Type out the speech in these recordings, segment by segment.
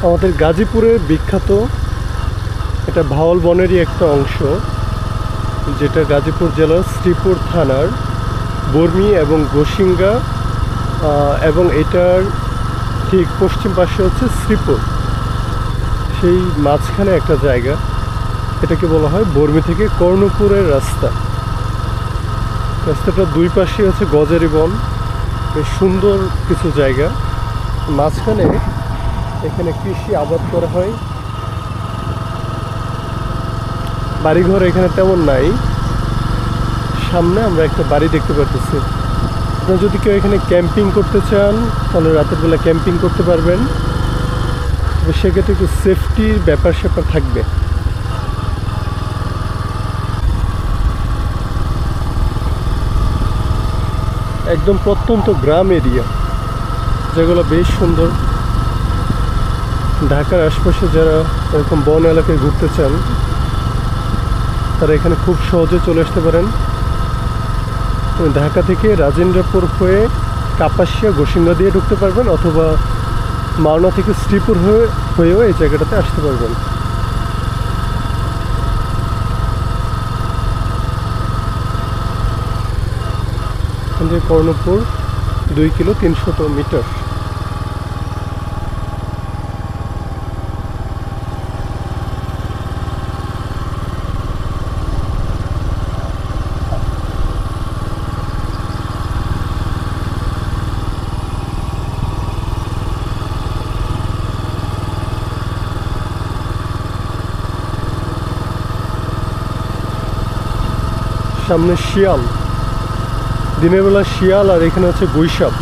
আমাদের গাজীপুরের বিখ্যাত এটা ভাওয়াল বনেরই একটা অংশ, যেটা গাজীপুর জেলার শ্রীপুর থানার বর্মি এবং গোসিঙ্গা, এবং এটার ঠিক পশ্চিম পাশে হচ্ছে শ্রীপুর। সেই মাঝখানে একটা জায়গা, এটাকে বলা হয় বর্মি থেকে কর্ণপুরের রাস্তা। রাস্তাটার দুই পাশে হচ্ছে গজারি বন, বেশ সুন্দর কিছু জায়গা। মাঝখানে এখানে কৃষি আবাদ করা হয়। বাড়িঘর এখানে তেমন নাই। সামনে আমরা একটা বাড়ি দেখতে পারতেছি। আপনারা যদি কেউ এখানে ক্যাম্পিং করতে চান তাহলে রাতের বেলা ক্যাম্পিং করতে পারবেন, তবে সেক্ষেত্রে একটু সেফটির ব্যাপার স্যাপার থাকবে। একদম প্রত্যন্ত গ্রাম এরিয়া, যেগুলো বেশ সুন্দর। ঢাকার আশপাশে যারা এরকম বন এলাকায় ঘুরতে চান তারা এখানে খুব সহজে চলে আসতে পারেন। ঢাকা থেকে রাজেন্দ্রপুর হয়ে কাপাসিয়া গোসিঙ্গা দিয়ে ঢুকতে পারবেন, অথবা মাওনা থেকে শ্রীপুর হয়েও এই জায়গাটাতে আসতে পারবেন। Karnapur 2 kilo 300 metre. সামনে শিয়াল, দিনের বেলা শিয়াল, আর এখানে হচ্ছে গুইসাপ।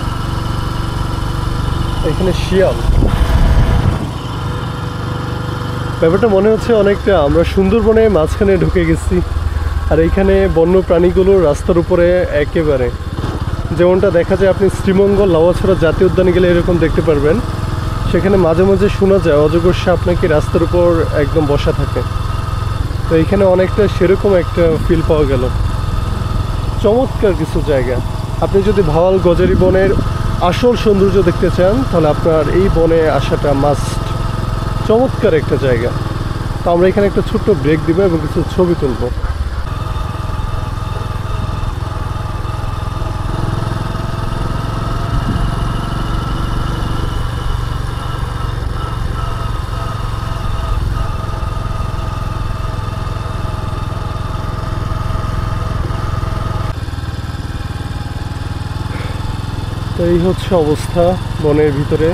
এখানে শিয়াল, ব্যাপারটা মনে হচ্ছে অনেকটা আমরা সুন্দরবনে মাঝখানে ঢুকে গেছি। আর এইখানে বন্য প্রাণীগুলো রাস্তার উপরে একেবারে, যেমনটা দেখা যায় আপনি শ্রীমঙ্গল লাউয়াছড়া জাতীয় উদ্যানে গেলে এরকম দেখতে পারবেন। সেখানে মাঝে মাঝে শোনা যায় অজগর সাপ নাকি রাস্তার উপর একদম বসা থাকে। তো এইখানে অনেকটা সেরকম একটা ফিল পাওয়া গেল। চমৎকার কিছু জায়গা। আপনি যদি ভাওয়াল গজারি বনের আসল সৌন্দর্য দেখতে চান তাহলে আপনার এই বনে আসাটা মাস্ট। চমৎকার একটা জায়গা। তো আমরা এখানে একটা ছোট্ট ব্রেক দিব এবং কিছু ছবি তুলব। তো এই হচ্ছে অবস্থা বনের ভিতরে।